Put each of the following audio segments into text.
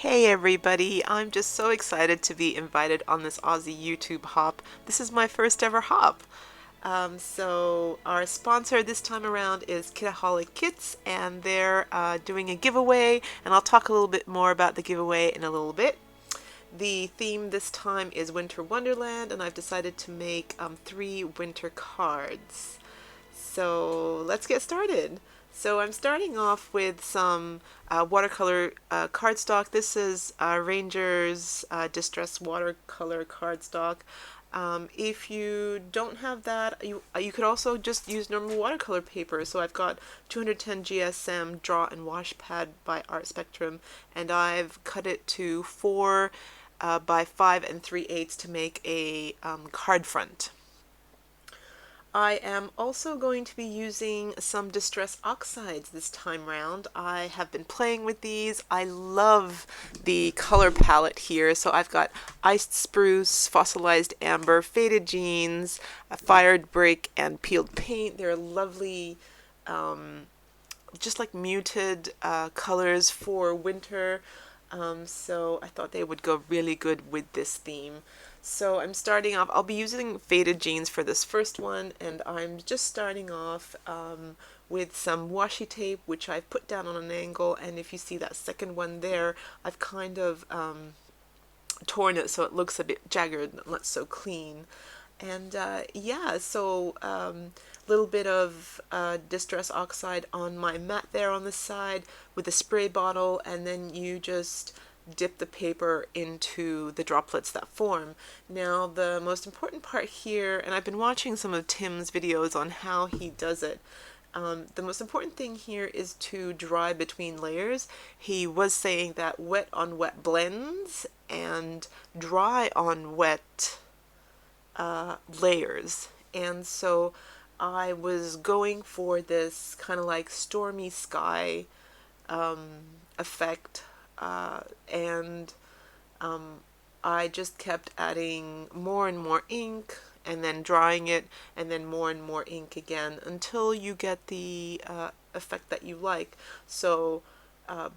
Hey everybody, I'm just so excited to be invited on this Aussie YouTube hop. This is my first ever hop. So our sponsor this time around is Kitaholic Kits, and they're doing a giveaway, and I'll talk a little bit more about the giveaway in a little bit. The theme this time is Winter Wonderland, and I've decided to make 3 winter cards. So let's get started. So I'm starting off with some watercolor cardstock. This is Ranger's Distress Watercolor cardstock. If you don't have that, you could also just use normal watercolor paper. So I've got 210 GSM Draw and Wash Pad by Art Spectrum, and I've cut it to 4 by 5 3/8 to make a card front. I am also going to be using some Distress Oxides this time round. I have been playing with these. I love the color palette here. So I've got Iced Spruce, Fossilized Amber, Faded Jeans, Fired Brick, and Peeled Paint. They're lovely, just like muted colors for winter. So I thought they would go really good with this theme. So I'm starting off, I'll be using Faded Jeans for this first one, and I'm just starting off with some washi tape, which I've put down on an angle, and if you see that second one there, I've kind of torn it so it looks a bit jagged, not so clean. And yeah, so little bit of Distress Oxide on my mat there on the side with a spray bottle, and then you just dip the paper into the droplets that form. Now the most important part here, and I've been watching some of Tim's videos on how he does it, the most important thing here is to dry between layers. He was saying that wet on wet blends and dry on wet layers. And so I was going for this kind of like stormy sky effect, and I just kept adding more and more ink and then drying it and then more and more ink again until you get the effect that you like. So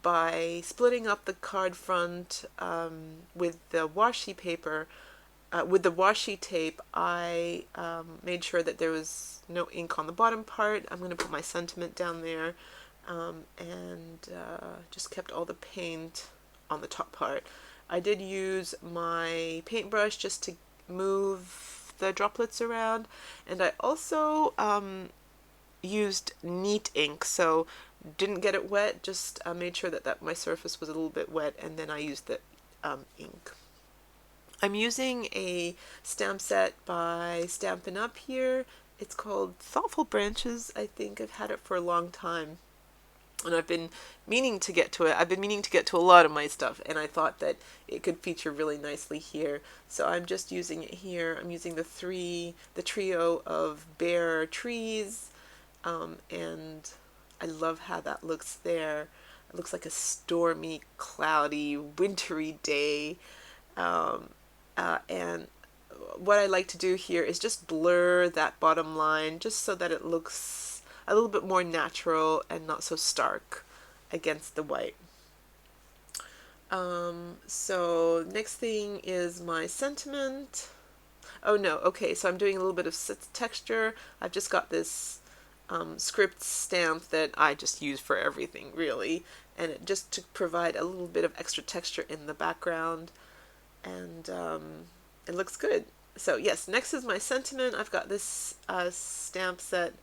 by splitting up the card front with the washi paper, with the washi tape, I made sure that there was no ink on the bottom part. I'm going to put my sentiment down there, and just kept all the paint on the top part. I did use my paintbrush just to move the droplets around, and I also used neat ink, so didn't get it wet, just made sure that my surface was a little bit wet, and then I used the ink. I'm using a stamp set by Stampin' Up! Here. It's called Thoughtful Branches. I think I've had it for a long time, and I've been meaning to get to it. I've been meaning to get to a lot of my stuff, and I thought that it could feature really nicely here. So I'm just using it here. I'm using the trio of bare trees, and I love how that looks there. It looks like a stormy, cloudy, wintry day. And what I like to do here is just blur that bottom line just so that it looks a little bit more natural and not so stark against the white. So next thing is my sentiment. Oh no, okay, so I'm doing a little bit of texture. I've just got this script stamp that I just use for everything really, and it just to provide a little bit of extra texture in the background, and it looks good. So yes, next is my sentiment. I've got this stamp set,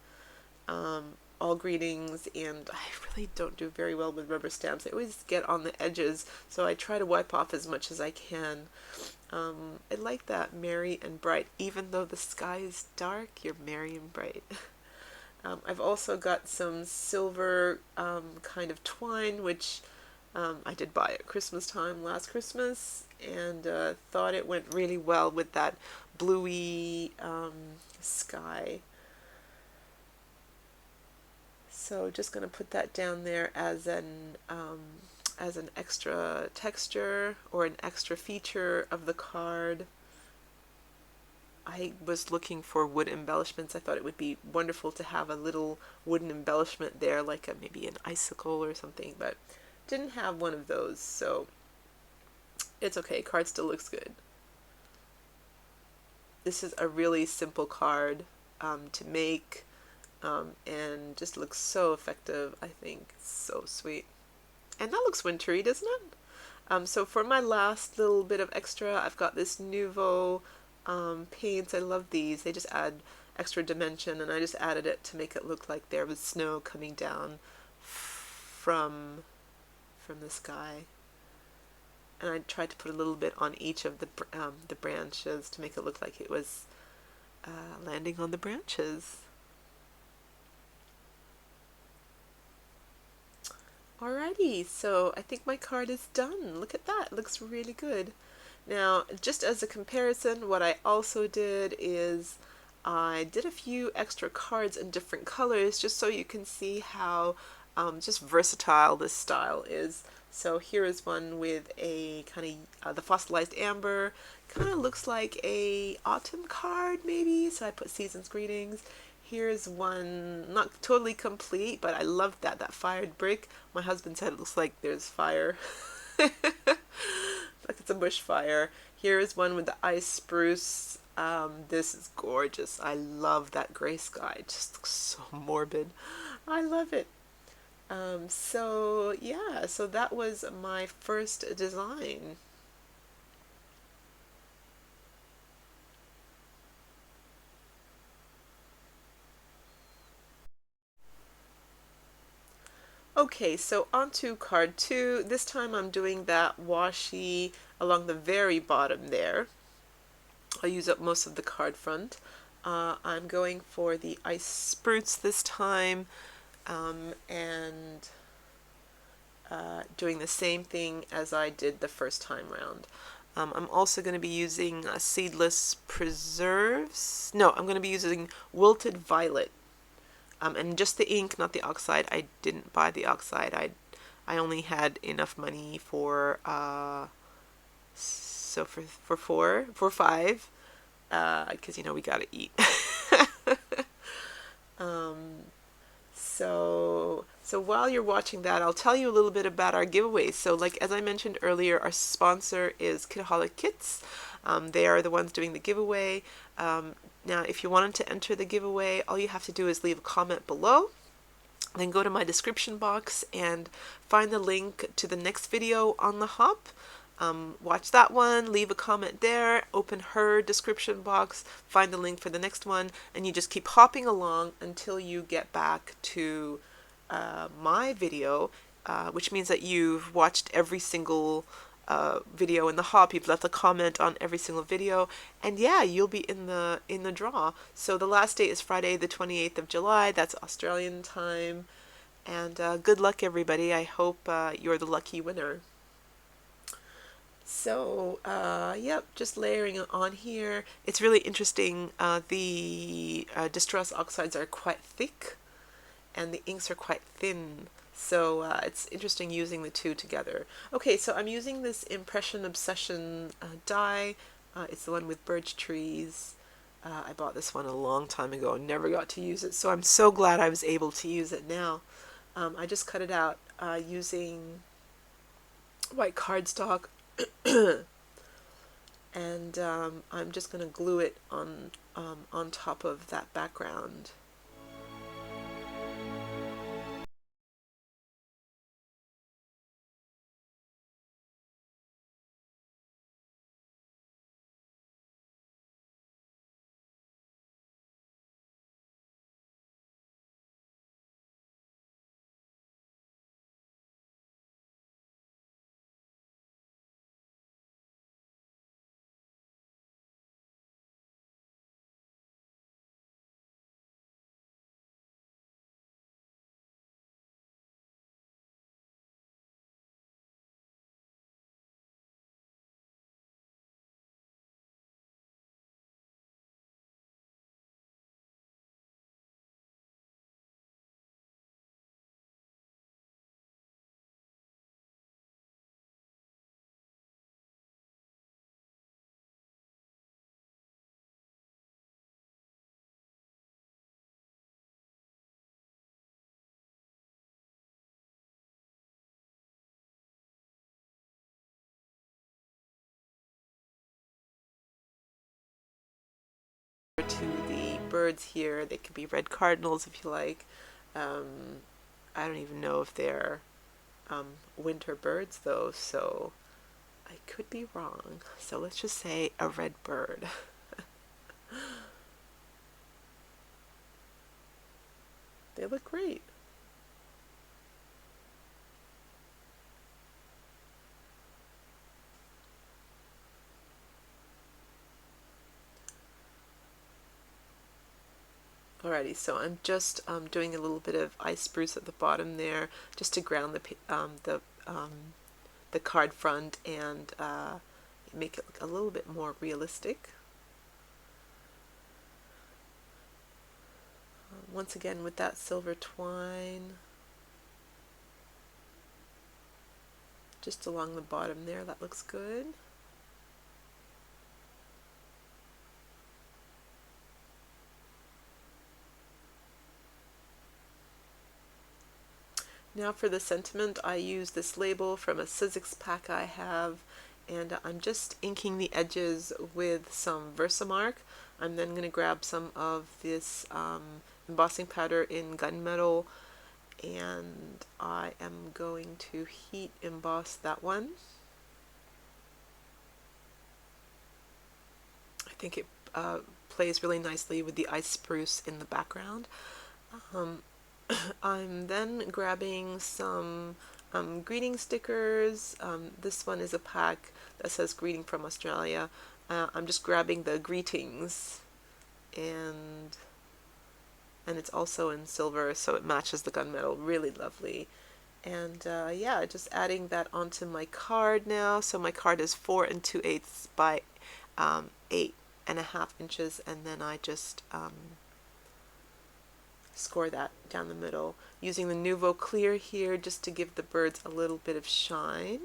all greetings, and I really don't do very well with rubber stamps. I always get on the edges, so I try to wipe off as much as I can. I like that merry and bright. Even though the sky is dark, you're merry and bright. I've also got some silver kind of twine, which I did buy at Christmas time last Christmas, and thought it went really well with that bluey sky. So just going to put that down there as an extra texture or an extra feature of the card. I was looking for wood embellishments. I thought it would be wonderful to have a little wooden embellishment there, like maybe an icicle or something, but didn't have one of those, so It's okay, card still looks good. This is a really simple card to make, and just looks so effective. I think so sweet. And that looks wintry, doesn't it? So for my last little bit of extra, I've got this Nouveau paints. I love these. They just add extra dimension, and I just added it to make it look like there was snow coming down from the sky. And I tried to put a little bit on each of the branches to make it look like it was landing on the branches. Alrighty, so I think my card is done. Look at that, it looks really good. Now, just as a comparison, what I also did is I did a few extra cards in different colors just so you can see how just versatile this style is. So here is one with a kind of the fossilized amber. Kind of looks like a autumn card maybe, so I put season's greetings. Here's one, not totally complete, but I love that fired brick. My husband said it looks like there's fire. Like it's a bushfire. Here is one with the ice spruce. This is gorgeous. I love that gray sky. It just looks so morbid. I love it. So yeah, so that was my first design. Okay, so on to card 2. This time I'm doing that washi along the very bottom there. I'll use up most of the card front. I'm going for the ice spruce this time, and doing the same thing as I did the first time round. I'm also going to be using seedless preserves. No, I'm going to be using wilted violet. And just the ink, not the oxide. I didn't buy the oxide. I only had enough money for so for five, because you know we gotta eat. So while you're watching that, I'll tell you a little bit about our giveaways. So like as I mentioned earlier, our sponsor is Kidaholic Kits. They are the ones doing the giveaway. Now, if you wanted to enter the giveaway, all you have to do is leave a comment below. Then go to my description box and find the link to the next video on the hop. Watch that one, leave a comment there, open her description box, find the link for the next one, and you just keep hopping along until you get back to my video, which means that you've watched every single video in the hop. You've left a comment on every single video, and yeah, you'll be in the draw. So the last date is Friday the 28th of July. That's Australian time. And good luck, everybody. I hope you're the lucky winner. So, yep, just layering it on here. It's really interesting. The distress oxides are quite thick, and the inks are quite thin. So it's interesting using the two together. Okay, so I'm using this Impression Obsession die. It's the one with birch trees. I bought this one a long time ago and never got to use it, so I'm so glad I was able to use it now. I just cut it out using white cardstock, and I'm just going to glue it on top of that background. to the birds here. They could be red cardinals if you like. I don't even know if they're winter birds though, so I could be wrong. So let's just say a red bird. They look great. Alrighty, so I'm just doing a little bit of ice spruce at the bottom there, just to ground the card front and make it look a little bit more realistic. Once again with that silver twine, just along the bottom there, that looks good. Now for the sentiment, I use this label from a Sizzix pack I have, and I'm just inking the edges with some Versamark. I'm then going to grab some of this embossing powder in gunmetal, and I am going to heat emboss that one. I think it plays really nicely with the ice spruce in the background. I'm then grabbing some greeting stickers. This one is a pack that says greeting from Australia. I'm just grabbing the greetings, and it's also in silver, so it matches the gunmetal. Really lovely. And yeah, just adding that onto my card now. So my card is 4 2/8 by 8.5 inches, and then I just score that down the middle using the Nouveau Clear here just to give the birds a little bit of shine.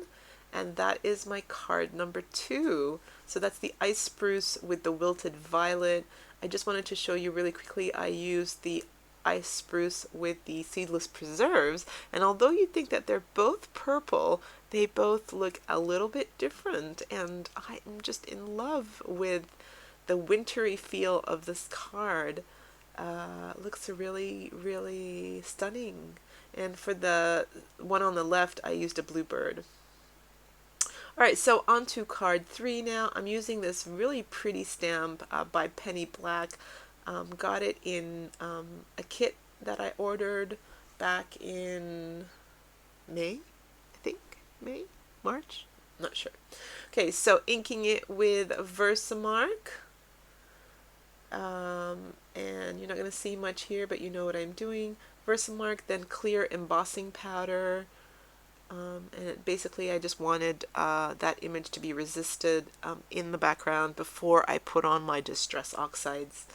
And that is my card number 2. So that's the ice spruce with the wilted violet. I just wanted to show you really quickly, I used the ice spruce with the seedless preserves, and although you think that they're both purple, they both look a little bit different, and I am just in love with the wintry feel of this card. Looks really, really stunning. And for the one on the left, I used a bluebird. Alright, so on to card 3 now. I'm using this really pretty stamp by Penny Black. Got it in a kit that I ordered back in May, I think. May? March? Not sure. Okay, so inking it with Versamark. And you're not going to see much here, but you know what I'm doing. Versamark, then clear embossing powder, and basically I just wanted that image to be resisted in the background before I put on my Distress Oxides.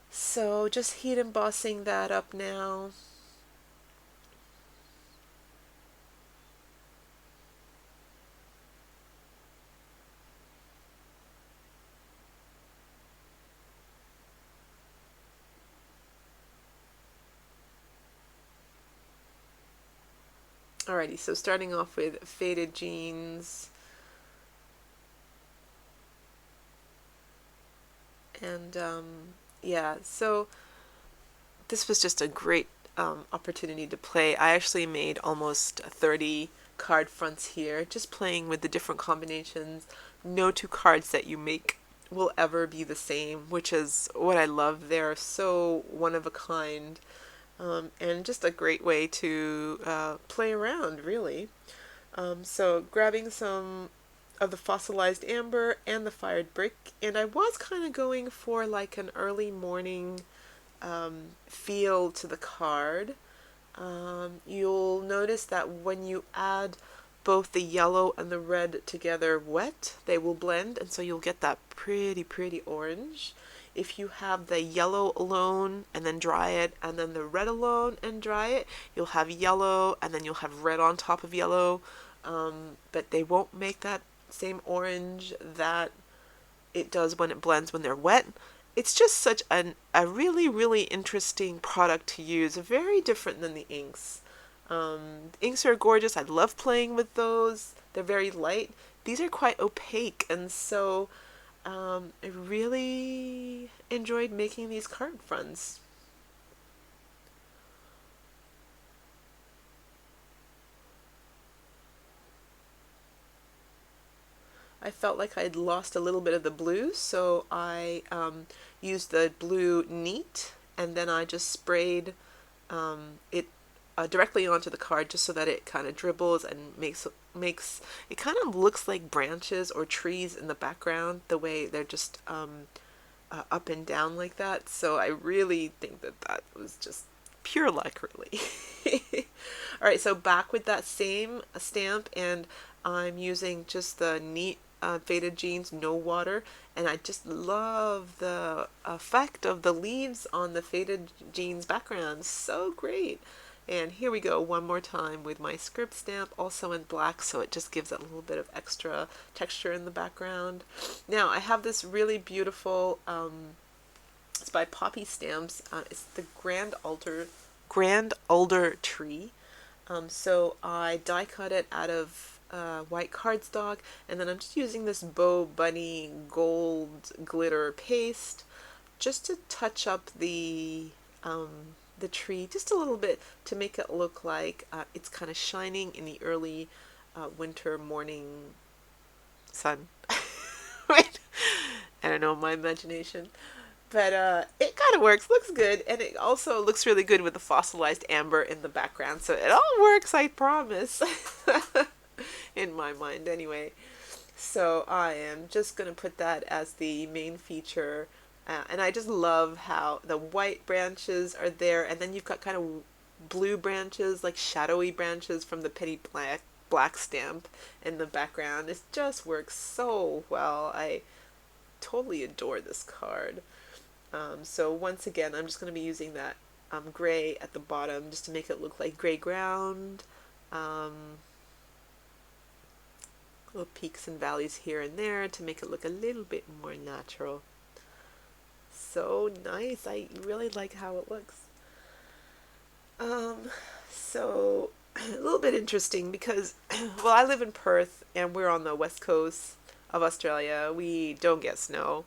So just heat embossing that up now. Alrighty, so starting off with faded jeans, and yeah, so this was just a great opportunity to play. I actually made almost 30 card fronts here, just playing with the different combinations. No two cards that you make will ever be the same, which is what I love. They're so one of a kind. And just a great way to play around, really. So grabbing some of the fossilized amber and the fired brick, and I was kind of going for like an early morning feel to the card. You'll notice that when you add both the yellow and the red together wet, they will blend, and so you'll get that pretty orange. If you have the yellow alone and then dry it, and then the red alone and dry it, you'll have yellow and then you'll have red on top of yellow, but they won't make that same orange that it does when it blends when they're wet. It's just such a really interesting product to use, very different than the inks. Inks are gorgeous. I love playing with those. They're very light. These are quite opaque, and so I really enjoyed making these card fronts. I felt like I'd lost a little bit of the blue, so I used the blue neat, and then I just sprayed it directly onto the card just so that it kind of dribbles and makes it kind of looks like branches or trees in the background, the way they're just up and down like that. So I really think that that was just pure luck, really. All right, so back with that same stamp, and I'm using just the neat faded jeans, no water, and I just love the effect of the leaves on the faded jeans background. So great. And here we go one more time with my script stamp, also in black, so it just gives it a little bit of extra texture in the background. Now I have this really beautiful, it's by Poppy Stamps. It's the Grand Alder tree. So I die cut it out of white cardstock, and then I'm just using this Bow Bunny gold glitter paste just to touch up the tree just a little bit to make it look like it's kind of shining in the early winter morning sun. Right? I don't know, my imagination. But it kind of works, looks good, and it also looks really good with the fossilized amber in the background. So it all works, I promise. In my mind, anyway. So I am just going to put that as the main feature. And I just love how the white branches are there, and then you've got kind of blue branches, like shadowy branches from the Penny Black stamp in the background. It just works so well. I totally adore this card. So once again, I'm just going to be using that gray at the bottom just to make it look like gray ground. Little peaks and valleys here and there to make it look a little bit more natural. So nice. I really like how it looks. So a little bit interesting because, well, I live in Perth and we're on the west coast of Australia. We don't get snow.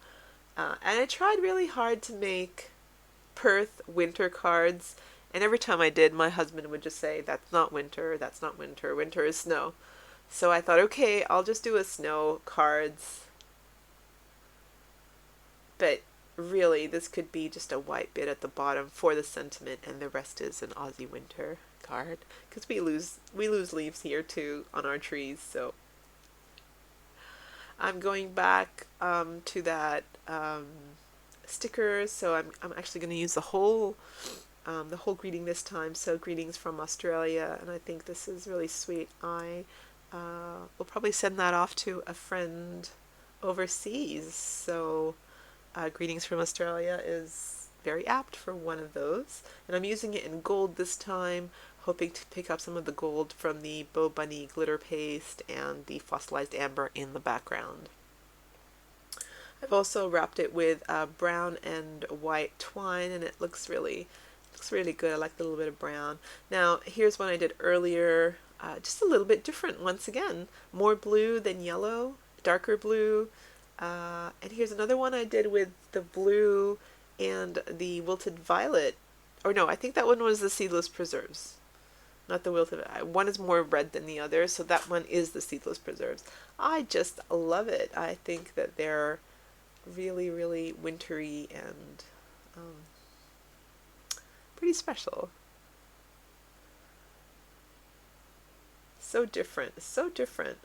And I tried really hard to make Perth winter cards. And every time I did, my husband would just say, "That's not winter, that's not winter, winter is snow." So I thought, okay, I'll just do a snow cards. But really, this could be just a white bit at the bottom for the sentiment, and the rest is an Aussie winter card. Because we lose leaves here too on our trees, so I'm going back to that sticker. So I'm actually going to use the whole greeting this time. So greetings from Australia, and I think this is really sweet. I will probably send that off to a friend overseas. So greetings from Australia is very apt for one of those. And I'm using it in gold this time, hoping to pick up some of the gold from the Bow Bunny glitter paste and the fossilized amber in the background. I've also wrapped it with brown and white twine, and it looks really good. I like the little bit of brown. Now here's one I did earlier, just a little bit different once again. More blue than yellow, darker blue. And here's another one I did with the blue and the wilted violet. Or no, I think that one was the seedless preserves. Not the wilted. One is more red than the other, so that one is the seedless preserves. I just love it. I think that they're really, really wintry and pretty special. So different, so different.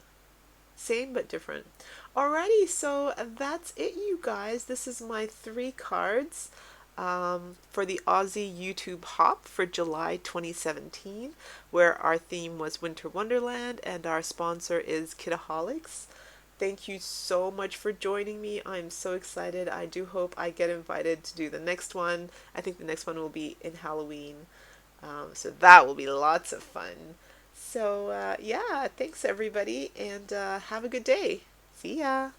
Same but different. Alrighty, so that's it, you guys. This is my 3 cards for the Aussie YouTube Hop for July 2017, where our theme was Winter Wonderland and our sponsor is Kitaholics. Thank you so much for joining me. I'm so excited. I do hope I get invited to do the next one. I think the next one will be in Halloween. So that will be lots of fun. So yeah, thanks everybody, and have a good day. See ya.